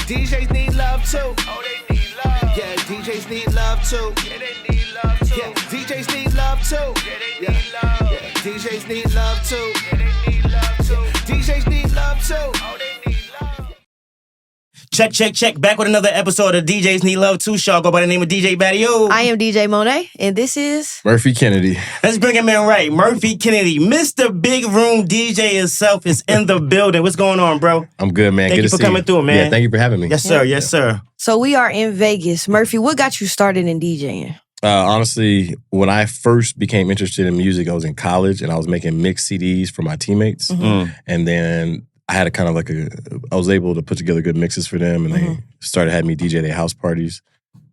DJs need love too. Oh, they need love. Yeah, DJs need love too. Yeah, they need love too. Yeah, DJs need love too. Yeah, they need love. Yeah, DJs need love too. Yeah, they need love too. DJs need love too. Oh, they need love. Check. Back with another episode of DJs Need Love Too show. I go by the name of DJ Battio. I am DJ Monae, and this is Murphy Kennedy. Let's bring him in right. Murphy Kennedy, Mr. Big Room DJ himself is in the building. What's going on, bro? I'm good, man. Thank good you to for see coming through, man. Yeah, thank you for having me. Yes, sir. Yes, sir. So we are in Vegas. Murphy, what got you started in DJing? Honestly, when I first became interested in music, I was in college and I was making mixed CDs for my teammates. Mm-hmm. And then I had I was able to put together good mixes for them, and they started having me DJ their house parties.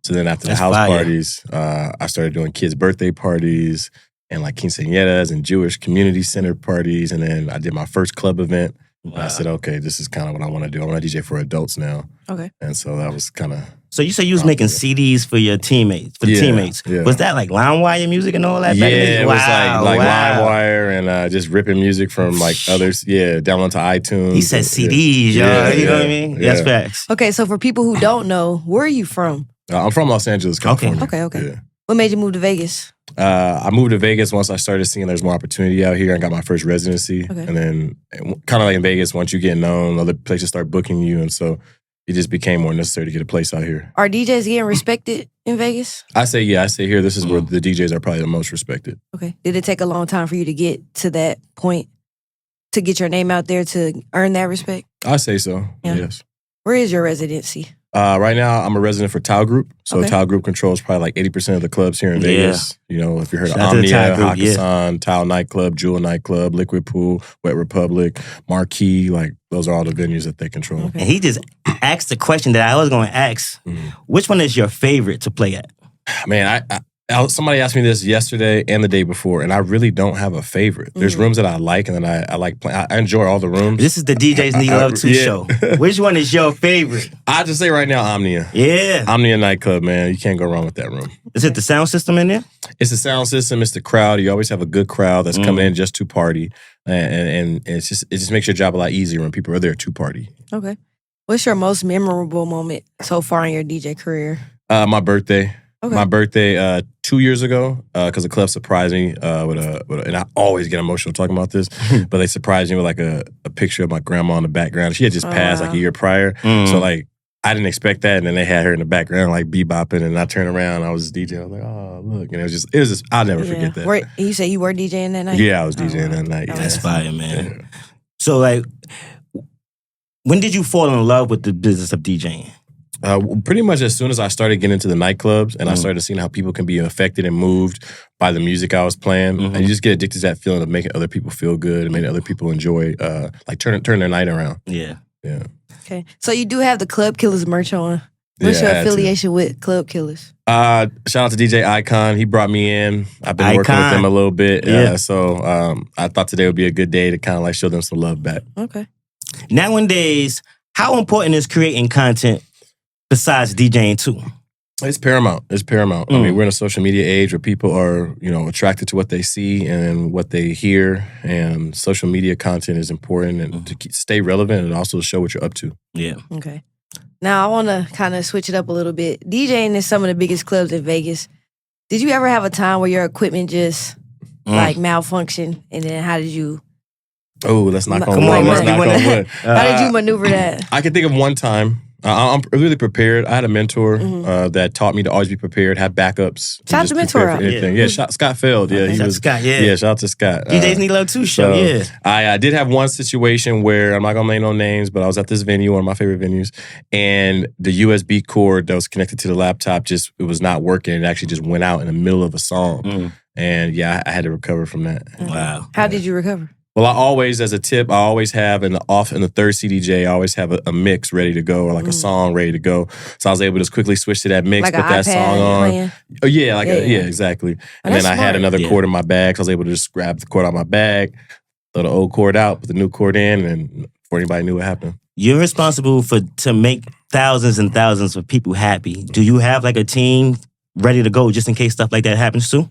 So then after the house parties, I started doing kids' birthday parties and like quinceañeras and Jewish community center parties. And then I did my first club event. Wow. And I said, okay, this is kind of what I want to do. I want to DJ for adults now. Okay. And so that was kind of... So you say you was making CDs for your teammates, teammates. Yeah. Was that like LimeWire music and all that? Yeah, it was like LimeWire and just ripping music from like others. Yeah, download to iTunes. He said CDs, y'all. You know what I mean? Yeah. That's facts. Okay, so for people who don't know, where are you from? I'm from Los Angeles, California. Okay. Yeah. What made you move to Vegas? I moved to Vegas once I started seeing there's more opportunity out here. I got my first residency. Okay. And then kind of like in Vegas, once you get known, other places start booking you. And so it just became more necessary to get a place out here. Are DJs getting respected in Vegas? I say here, this is where the DJs are probably the most respected. Okay. Did it take a long time for you to get to that point, to get your name out there, to earn that respect? I say so, Yeah. yes. Where is your residency? Right now, I'm a resident for Tao Group. So Okay. Tao Group controls probably like 80% of the clubs here in Vegas. You know, if you heard of Shout out to the Tao Omnia, Group, yeah. Hakkasan, Tao Nightclub, Jewel Nightclub, Liquid Pool, Wet Republic, Marquee, like those are all the venues that they control. And he just asked the question that I was going to ask. Which one is your favorite to play at? Man, somebody asked me this yesterday and the day before, and I really don't have a favorite. There's rooms that I like, and then I like playing. I enjoy all the rooms. This is the DJs Need Love Too yeah. show. Which one is your favorite? I just say right now, Omnia. Yeah. Omnia Nightclub, man. You can't go wrong with that room. Is it the sound system in there? It's the sound system. It's the crowd. You always have a good crowd that's coming in just to party, and it just makes your job a lot easier when people are there to party. Okay. What's your most memorable moment so far in your DJ career? My birthday. Okay. My birthday 2 years ago, because the club surprised me with a, and I always get emotional talking about this, but they surprised me with like a picture of my grandma in the background. She had just passed like a year prior, so like I didn't expect that, and then they had her in the background like bebopping, and I turned around, I was DJing, I was like, oh look, and it was just I'll never forget that. You say you were DJing that night? Yeah, I was DJing that night. Yeah. That's fire, man. Yeah. So like, when did you fall in love with the business of DJing? Pretty much as soon as I started getting into the nightclubs and I started seeing how people can be affected and moved by the music I was playing, and you just get addicted to that feeling of making other people feel good and making other people enjoy, like turn their night around. Yeah. Yeah. Okay. So you do have the Club Killers merch on. What's your affiliation with Club Killers? Shout out to DJ Icon. He brought me in. I've been working with them a little bit. Yeah. So I thought today would be a good day to kind of like show them some love back. Okay. Nowadays, how important is creating content besides DJing too? It's paramount. It's paramount. I mean, we're in a social media age where people are, attracted to what they see and what they hear, and social media content is important and to stay relevant and also to show what you're up to. Yeah. Okay. Now I want to kind of switch it up a little bit. DJing is some of the biggest clubs in Vegas. Did you ever have a time where your equipment just like malfunctioned, and then how did you? Oh, let's knock on Come wood. on, Let's knock on wood. How did you maneuver that? I can think of one time. I'm really prepared. I had a mentor that taught me to always be prepared, have backups. Shout out to mentor out. Yeah, Scott Feld. Yeah, Shout out to Scott, yeah. Yeah, shout out to Scott. DJs Need Love Too show, yeah. I did have one situation where, I'm not going to name no names, but I was at this venue, one of my favorite venues, and the USB cord that was connected to the laptop it was not working. It actually just went out in the middle of a song. And yeah, I had to recover from that. Wow. How did you recover? Well, I always, as a tip, I always have in the third CDJ, I always have a mix ready to go or like a song ready to go. So I was able to just quickly switch to that mix, like put that song on. Oh, yeah, exactly. And then I had another cord in my bag, so I was able to just grab the cord out of my bag, throw the old cord out, put the new cord in, and before anybody knew what happened. You're responsible to make thousands and thousands of people happy. Do you have like a team ready to go just in case stuff like that happens too?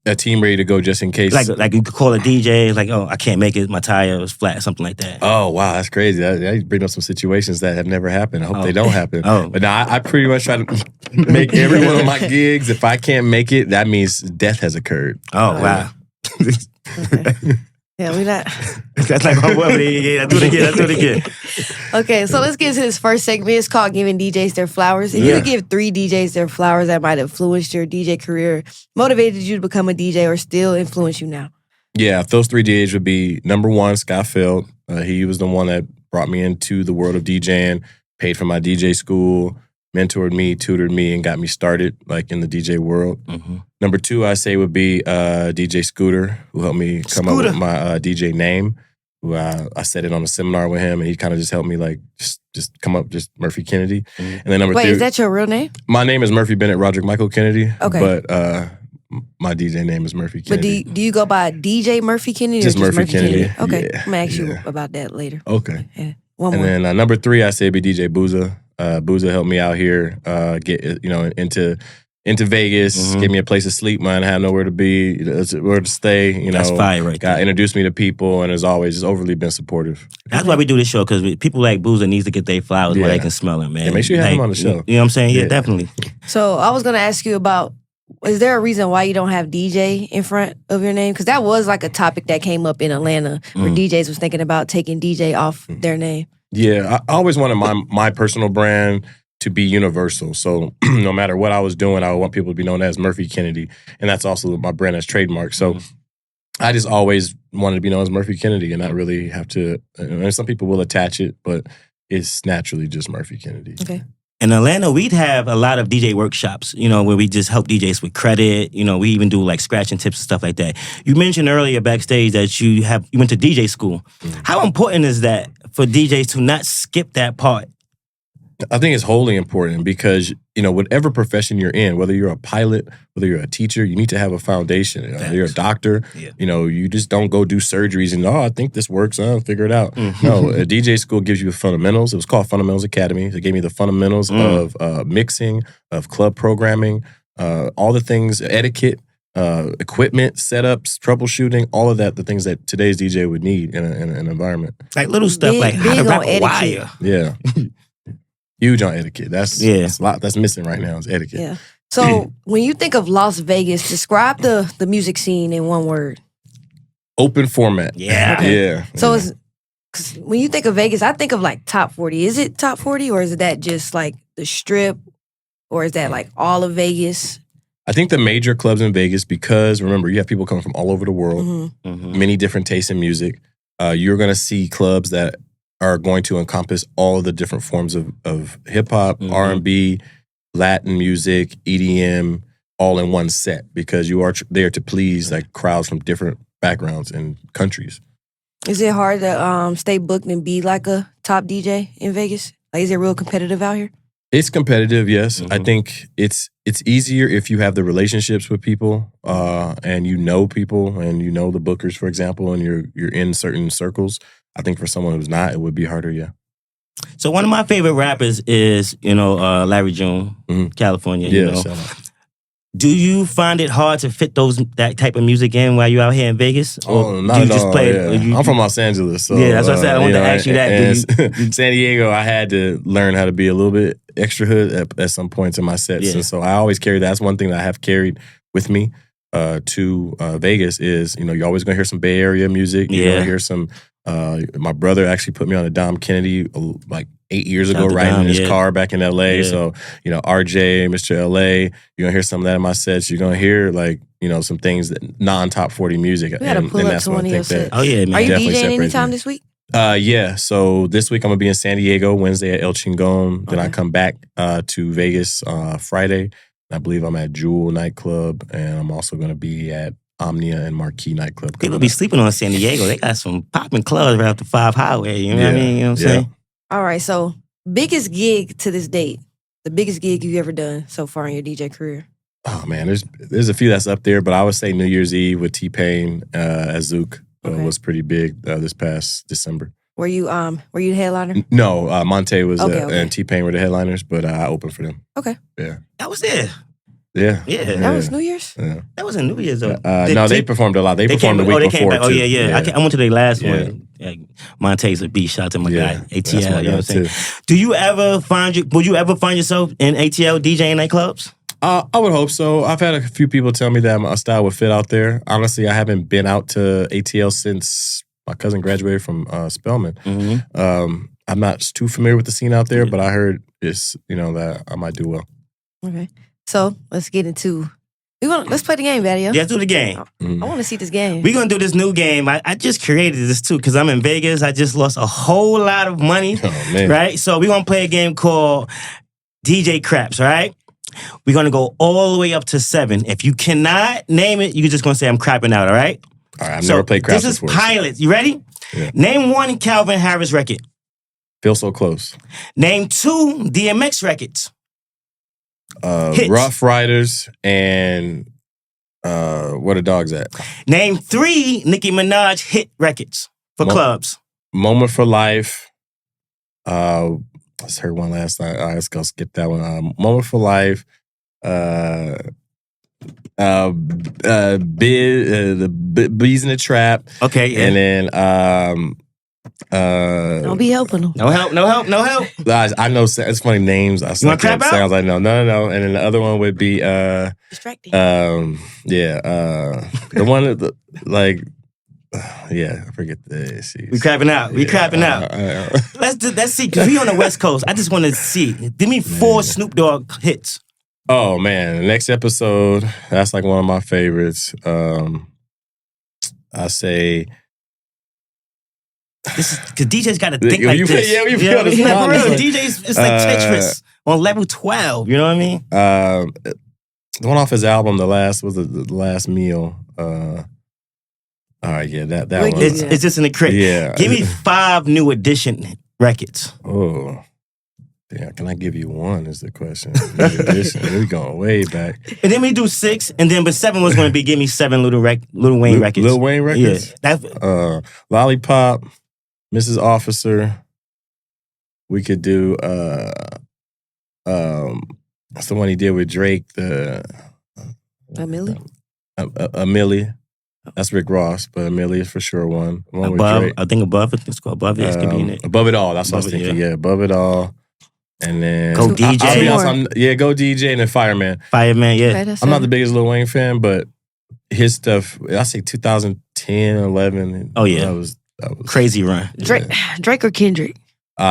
A team ready to go just in case. Like you could call a DJ, like, oh, I can't make it, my tire was flat, something like that. Oh, wow, that's crazy. You bring up some situations that have never happened. I hope they don't happen. Oh. But now I pretty much try to make every one of my gigs. If I can't make it, that means death has occurred. Oh, wow. Okay. Yeah, we not. That's like, oh, well, yeah, do it again. Okay, so let's get to this first segment. It's called Giving DJs Their Flowers. If you could give 3 DJs their flowers that might have influenced your DJ career, motivated you to become a DJ, or still influence you now. Yeah, those 3 DJs would be number 1, Scott Feld. He was the one that brought me into the world of DJing, paid for my DJ school, mentored me, tutored me, and got me started like in the DJ world. Mm-hmm. Number 2, I say would be DJ Scooter, who helped me come up with my DJ name. Who I said it on a seminar with him, and he kind of just helped me like just come up just Murphy Kennedy. Mm-hmm. And then number 3, is that your real name? My name is Murphy Bennett Roderick Michael Kennedy. Okay, but my DJ name is Murphy Kennedy. But do you go by DJ Murphy Kennedy? Just or Murphy Kennedy. Okay, yeah, I'm gonna ask you about that later. Okay. Yeah. One and more. then number 3, I say would be DJ Booza. Booza helped me out here get into Vegas, gave me a place to sleep, man. I had nowhere to be, where to stay. That's fire, right? Got introduced me to people, and as always, just overly been supportive. That's why we do this show, because people like Boozer needs to get their flowers where they can smell it, man. Yeah, make sure you have him on the show. You know what I'm saying? Yeah, definitely. So I was gonna ask you about, is there a reason why you don't have DJ in front of your name? Because that was like a topic that came up in Atlanta, where DJs was thinking about taking DJ off their name. Yeah, I always wanted my personal brand to be universal. So no matter what I was doing, I would want people to be known as Murphy Kennedy. And that's also my brand as trademark. So I just always wanted to be known as Murphy Kennedy and not really have to, and some people will attach it, but it's naturally just Murphy Kennedy. Okay. In Atlanta, we'd have a lot of DJ workshops, where we just help DJs with credit. We even do like scratching tips and stuff like that. You mentioned earlier backstage that you went to DJ school. Mm-hmm. How important is that for DJs to not skip that part? I think it's wholly important because, whatever profession you're in, whether you're a pilot, whether you're a teacher, you need to have a foundation. You're a doctor, you just don't go do surgeries and, I think this works, I'll figure it out. Mm-hmm. No, a DJ school gives you the fundamentals. It was called Fundamentals Academy. It gave me the fundamentals of mixing, of club programming, all the things, etiquette, equipment, setups, troubleshooting, all of that, the things that today's DJ would need in an environment. Like little stuff like how to wrap a wire. Yeah. Huge on etiquette. That's a lot that's missing right now is etiquette. Yeah. So when you think of Las Vegas, describe the music scene in one word. Open format. Yeah. Okay. Yeah. So it's, 'cause when you think of Vegas, I think of like top 40. Is it top 40 or is that just like the Strip, or is that like all of Vegas? I think the major clubs in Vegas, because remember, you have people coming from all over the world, many different tastes in music. You're going to see clubs that are going to encompass all of the different forms of hip-hop, R&B, Latin music, EDM, all in one set, because you are there to please like crowds from different backgrounds and countries. Is it hard to stay booked and be like a top DJ in Vegas? Like, is it real competitive out here? It's competitive, yes. I think it's easier if you have the relationships with people and you know people and you know the bookers, for example, and you're in certain circles. I think for someone who's not, it would be harder, yeah. So one of my favorite rappers is, Larry June, California. Shout out. Do you find it hard to fit that type of music in while you're out here in Vegas? Or not at all. I'm from Los Angeles, so that's what I said. I wanted to ask you that. San Diego, I had to learn how to be a little bit extra hood at some points in my sets, and so I always carry that. That's one thing that I have carried with me to Vegas. Is you're always gonna hear some Bay Area music. You're gonna hear some. My brother actually put me on a Dom Kennedy like 8 years ago, riding in his car back in LA. Yeah. So, RJ, Mr. LA, you're going to hear some of that in my sets. You're going to hear like, some things that non-top 40 music. We gotta pull up to one of your sets. Oh, yeah, man. Are you DJing anytime this week? Yeah. So this week I'm going to be in San Diego, Wednesday at El Chingon. Then I come back to Vegas Friday. I believe I'm at Jewel Nightclub. And I'm also going to be at Omnia and Marquee Nightclub. People be sleeping on San Diego. They got some popping clubs right off the 5 highway. You know what I mean? You know what I'm saying? All right. So, biggest gig to this date. The biggest gig you've ever done so far in your DJ career. Oh, man. There's a few that's up there, but I would say New Year's Eve with T-Pain at Zook was pretty big this past December. Were you the headliner? No, Monte was and T-Pain were the headliners, but I opened for them. Okay. Yeah. I was there. Yeah. That was New Year's? Yeah. That was in New Year's though. No, they performed a lot. They performed the week they before came back. too. Oh yeah. I went to their last Yeah. one. Monte's a beat. Shout out to my guy ATL. That's my You know what I'm saying? too. Would you ever find yourself in ATL DJing nightclubs? I would hope so. I've had a few people tell me that my style would fit out there. Honestly, I haven't been out to ATL since my cousin graduated from Spelman. Mm-hmm. I'm not too familiar with the scene out there, but I heard that I might do well. Okay. So let's get into. Let's play the game, Battio. Yeah, do the game. I want to see this game. We're going to do this new game. I just created this too because I'm in Vegas. I just lost a whole lot of money. Oh, man. Right? So we're going to play a game called DJ Craps, all right? We're going to go all the way up to 7. If you cannot name it, you're just going to say I'm crapping out, all right? All right, I've never played craps before. This before. is pilots. You ready? Yeah. Name 1 Calvin Harris record. Feel So Close. Name 2 DMX records. Hits. Rough Riders and Where the Dogs At. Name 3 Nicki Minaj hit records for clubs. Moment for Life. I heard one last night. All right, let's go skip that one. Moment for Life. Bees in the Trap. Okay, yeah. And then Don't be helping them. No help. Guys, I know it's funny names. I You want to crap out? sounds like no. And then the other one would be Distracting. the one that I forget this. We crapping out. Let's see, because we on the West Coast. I just want to see. Give me 4 Snoop Dogg hits. Oh man, the next episode, that's like one of my favorites. I say This is because DJ's got to think like this. Yeah, you You know feel what I mean? the Like, for real, spot. DJ's it's like Tetris on level 12. You know what I mean? The one off his album, the last meal. All right, yeah, that one. It's just in the crate. Yeah. Give me 5 New Edition records. Oh. Yeah, can I give you one is the question. We're going way back. And then we do 6, and then but 7 was going to be give me 7 Lil Wayne records. Lil Wayne records? Yeah. That's, Lollipop, Mrs. Officer. We could do that's the one he did with Drake, Amelie? Amelie. That's Rick Ross, but Amelie is for sure one. One with Above, Drake. I think Above, it's called Above. Yes, could be in it. Above It All. That's what I was Above It, thinking. yeah. Yeah, Above It All. And then Go DJ. I'll be honest, More. Go DJ and then Fireman. Fireman, yeah. Okay, that's I'm not it. the biggest Lil Wayne fan, but his stuff, I say 2010, 11. Oh, yeah. That was Crazy run. Drake or Kendrick?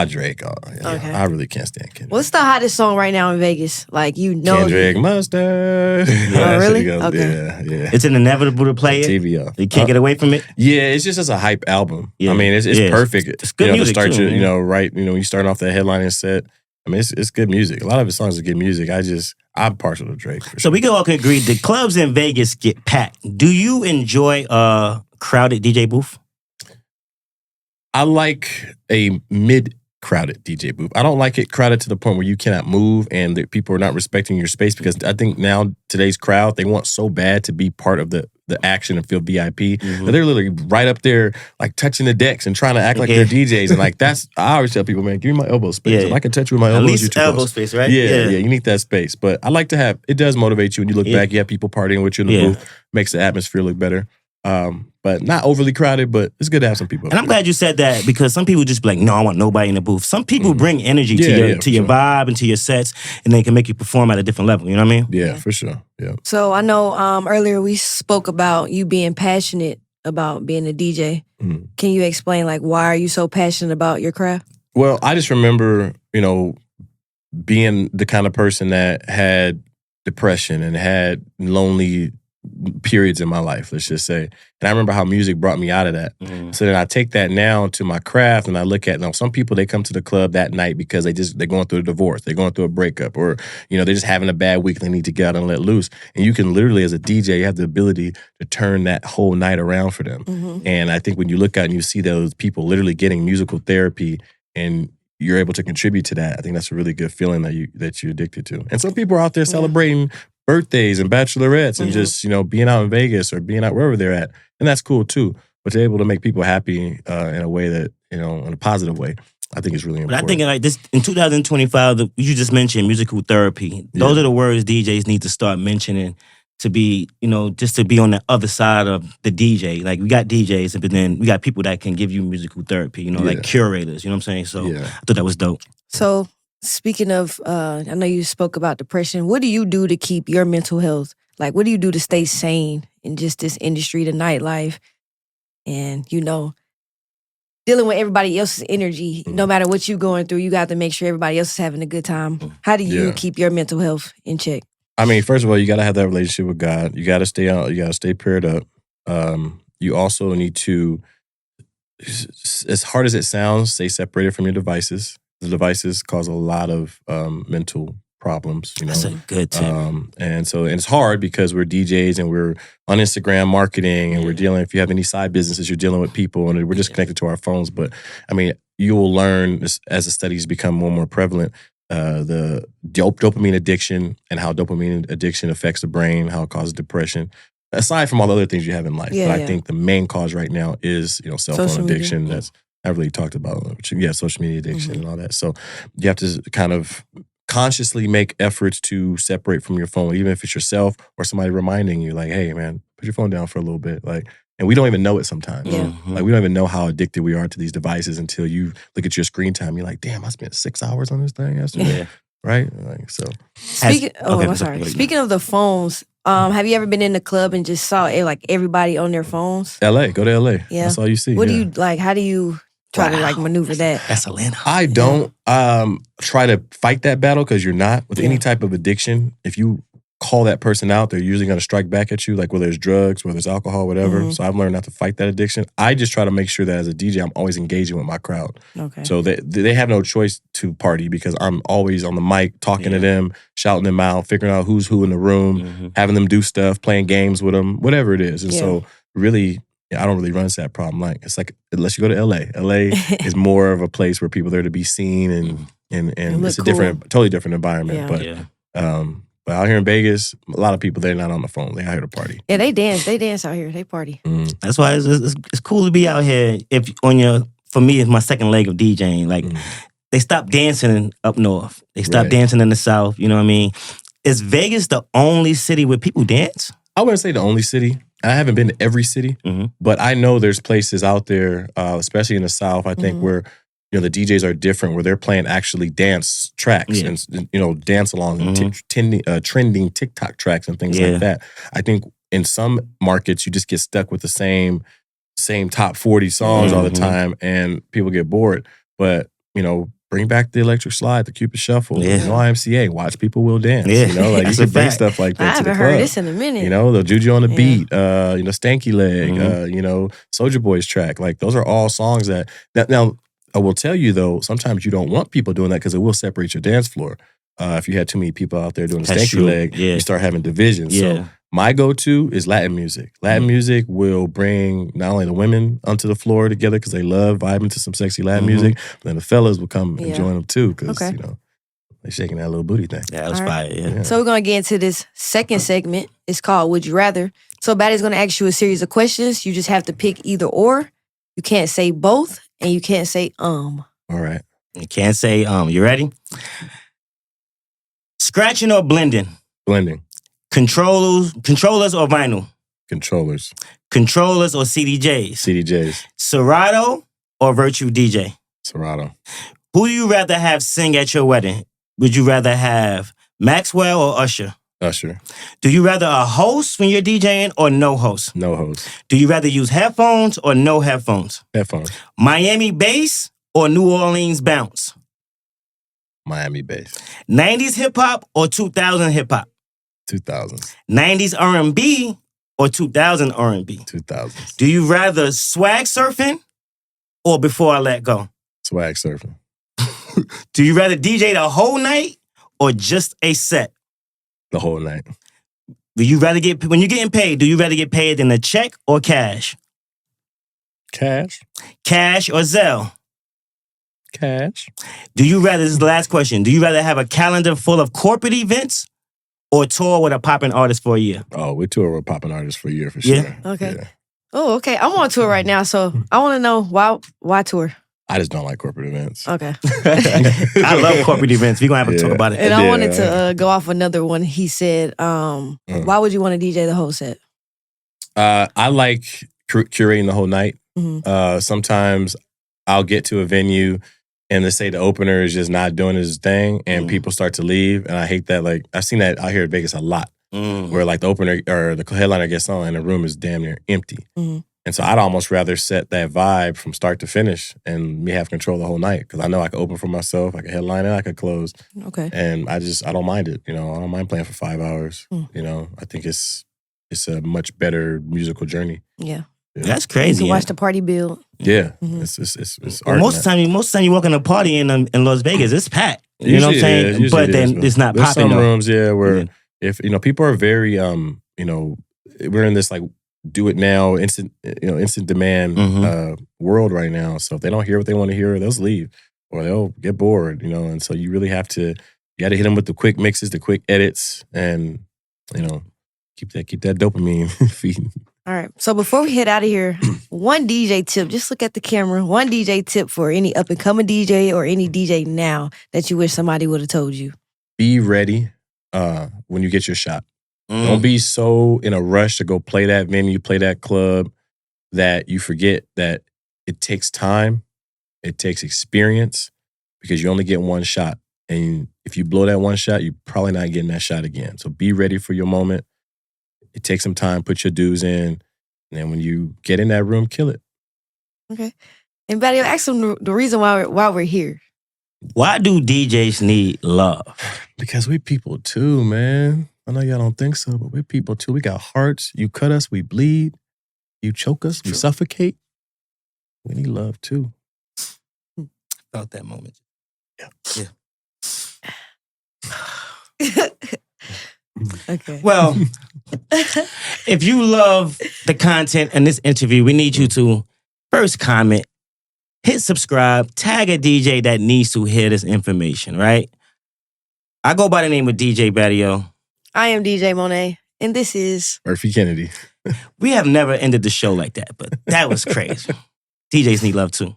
Drake. Oh, yeah. Okay. I really can't stand Kendrick. What's the hottest song right now in Vegas? Like, you know. Kendrick Mustard. Oh, really? Okay. Yeah. It's inevitable to play it. TVO. You can't get away from it. Yeah, it's just a hype album. Yeah. I mean, it's Yeah. perfect. It's good to music, start too, your, man. right, when you're starting off that headlining set. I mean, it's good music. A lot of his songs are good music. I'm partial to Drake. For So sure. we can all agree the clubs in Vegas get packed. Do you enjoy a crowded DJ booth? I like a mid-crowded DJ booth. I don't like it crowded to the point where you cannot move and that people are not respecting your space, because I think now today's crowd, they want so bad to be part of the action and feel VIP. Mm-hmm. That they're literally right up there, like touching the decks and trying to act like they're DJs. And like I always tell people, man, give me my elbow space. Yeah. If I can touch you with my At elbows, least you're too elbow close. space, right? Yeah, you need that space. But I like to have, it does motivate you when you look back, you have people partying with you in the booth, makes the atmosphere look better. But not overly crowded, but it's good to have some people. And I'm glad you said that, because some people just be like, no, I want nobody in the booth. Some people bring energy to your for sure. vibe and to your sets, and they can make you perform at a different level. You know what I mean? Yeah, for sure. Yeah. So I know earlier we spoke about you being passionate about being a DJ. Mhm. Can you explain, like, why are you so passionate about your craft? Well, I just remember, being the kind of person that had depression and had lonely periods in my life, let's just say. And I remember how music brought me out of that. Mm. So then I take that now to my craft, and I look at, some people, they come to the club that night because they're going through a divorce, they're going through a breakup, or, they're just having a bad week, they need to get out and let loose. And you can literally, as a DJ, you have the ability to turn that whole night around for them. Mm-hmm. And I think when you look out and you see those people literally getting musical therapy and you're able to contribute to that, I think that's a really good feeling that you're addicted to. And some people are out there celebrating birthdays and bachelorettes and just, being out in Vegas or being out wherever they're at. And that's cool too. But they're able to make people happy in a way that, in a positive way. I think it's really But important. I think like this in 2025, you just mentioned musical therapy. Those are the words DJs need to start mentioning to be, just to be on the other side of the DJ. Like we got DJs, but then we got people that can give you musical therapy. Like curators. You know what I'm saying? So I thought that was dope. So speaking of, I know you spoke about depression. What do you do to keep your mental health? Like, what do you do to stay sane in just this industry, the nightlife, and dealing with everybody else's energy? No matter what you're going through, you got to make sure everybody else is having a good time. How do you keep your mental health in check? I mean, first of all, you got to have that relationship with God. You got to stay out. You got to stay paired up. You also need to, as hard as it sounds, stay separated from your devices. The devices cause a lot of mental problems. That's a good tip. And it's hard because we're DJs and we're on Instagram marketing and we're dealing, if you have any side businesses, you're dealing with people and we're just connected to our phones. But I mean, you will learn as the studies become more and more prevalent, the dopamine addiction and how dopamine addiction affects the brain, how it causes depression. Aside from all the other things you have in life. But I think the main cause right now is, cell phone addiction. Media. That's I really talked about. Social media addiction and all that. So you have to kind of consciously make efforts to separate from your phone, even if it's yourself or somebody reminding you, like, hey, man, put your phone down for a little bit. Like, and we don't even know it sometimes. Yeah. Like, we don't even know how addicted we are to these devices until you look at your screen time. You're like, damn, I spent 6 hours on this thing yesterday. Yeah. Right? Like, so. I'm sorry. Speaking of the phones, have you ever been in the club and just saw everybody on their phones? LA, go to LA. Yeah. That's all you see. What do you like? How do you try to maneuver that? That's Atlanta. I don't try to fight that battle because you're not. With any type of addiction, if you call that person out, they're usually going to strike back at you, like whether it's drugs, whether it's alcohol, whatever. So I've learned not to fight that addiction. I just try to make sure that as a DJ, I'm always engaging with my crowd. Okay. So they have no choice to party because I'm always on the mic, talking to them, shouting them out, figuring out who's who in the room, having them do stuff, playing games with them, whatever it is. And so really, I don't really run into that problem. Like, it's like, unless you go to LA. LA is more of a place where people are there to be seen and it's a totally different environment. Yeah. But out here in Vegas, a lot of people, they're not on the phone. They're out here to party. Yeah, they dance. They dance out here. They party. That's why it's cool to be out here. For me, it's my second leg of DJing. Like, they stopped dancing up north. They stopped dancing in the south. You know what I mean? Is Vegas the only city where people dance? I wouldn't say the only city. I haven't been to every city, but I know there's places out there, especially in the South, I think, where the DJs are different, where they're playing actually dance tracks and dance along and trending TikTok tracks and things like that. I think in some markets you just get stuck with the same top 40 songs all the time, and people get bored. But bring back the electric slide, the Cupid Shuffle, YMCA. Watch people will dance. Yeah. You can bring stuff like that I to the haven't club. heard this in a minute. The Juju on the beat, Stanky Leg, Soulja Boy's track. Like, those are all songs that now. I will tell you, though, sometimes you don't want people doing that because it will separate your dance floor. If you had too many people out there doing the stanky leg, you start having divisions. Yeah. So my go-to is Latin music. Latin music will bring not only the women onto the floor together because they love vibing to some sexy Latin music, but then the fellas will come and join them too because, they're shaking that little booty thing. Yeah, that was fire. Yeah. So we're going to get into this second segment. It's called Would You Rather. So Battio's going to ask you a series of questions. You just have to pick either or. You can't say both. And you can't say All right. You can't say You ready? Scratching or blending? Blending. Controllers or vinyl? Controllers. Controllers or CDJs? CDJs. Serato or Virtual DJ? Serato. Who do you rather have sing at your wedding? Would you rather have Maxwell or Usher? Usher. Do you rather a host when you're DJing or no host? No host. Do you rather use headphones or no headphones? Headphones. Miami bass or New Orleans bounce? Miami bass. 90s hip-hop or 2000 hip-hop? 2000s. 90s R&B or 2000 R&B? 2000s. Do you rather swag surfing or Before I Let Go? Swag surfing. Do you rather DJ the whole night or just a set? The whole night. When you're getting paid, do you rather get paid in a check or cash? Cash. Cash or Zelle? Cash. This is the last question. Do you rather have a calendar full of corporate events or tour with a popping artist for a year? Oh, we tour with popping artists for a year for sure. Okay. Yeah. Oh, okay. I'm on tour right now, so I want to know why tour? I just don't like corporate events. Okay. I love corporate events. We're going to have to talk about it. And I wanted to go off another one. He said, why would you want to DJ the whole set? I like curating the whole night. Mm-hmm. Sometimes I'll get to a venue and let's say the opener is just not doing his thing and people start to leave. And I hate that. Like, I've seen that out here in Vegas a lot where like the opener or the headliner gets on and the room is damn near empty. Mm-hmm. And so I'd almost rather set that vibe from start to finish and me have control the whole night because I know I can open for myself, I can headline and I can close. Okay. And I don't mind it. I don't mind playing for 5 hours. I think it's a much better musical journey. Yeah. That's crazy. You can watch the party build. Yeah. Mm-hmm. It's well, most of the time you walk in a party in Las Vegas, it's packed. You know what I'm saying? But then it's not There's popping. Some rooms, where if people are very we're in this like do it now, instant demand world right now. So if they don't hear what they want to hear, they'll leave or they'll get bored, And so you really have to, hit them with the quick mixes, the quick edits, and keep that dopamine feeding. All right. So before we head out of here, one DJ tip. Just look at the camera. One DJ tip for any up and coming DJ or any DJ now that you wish somebody would have told you. Be ready when you get your shot. Don't be so in a rush to go play that venue, play that club, that you forget that it takes time, it takes experience, because you only get one shot. And if you blow that one shot, you're probably not getting that shot again. So be ready for your moment. It takes some time, put your dues in, and then when you get in that room, kill it. Okay. And Battio, ask them the reason why we're here. Why do DJs need love? Because we people too, man. I know y'all don't think so, but we're people too. We got hearts. You cut us, we bleed. You choke us, we suffocate. We need love too. Felt that moment. Yeah. Okay. Well, if you love the content in this interview, we need you to first comment, hit subscribe, tag a DJ that needs to hear this information, right? I go by the name of DJ Battio. I am DJ Monae, and this is Murphy Kennedy. We have never ended the show like that, but that was crazy. DJs need love too.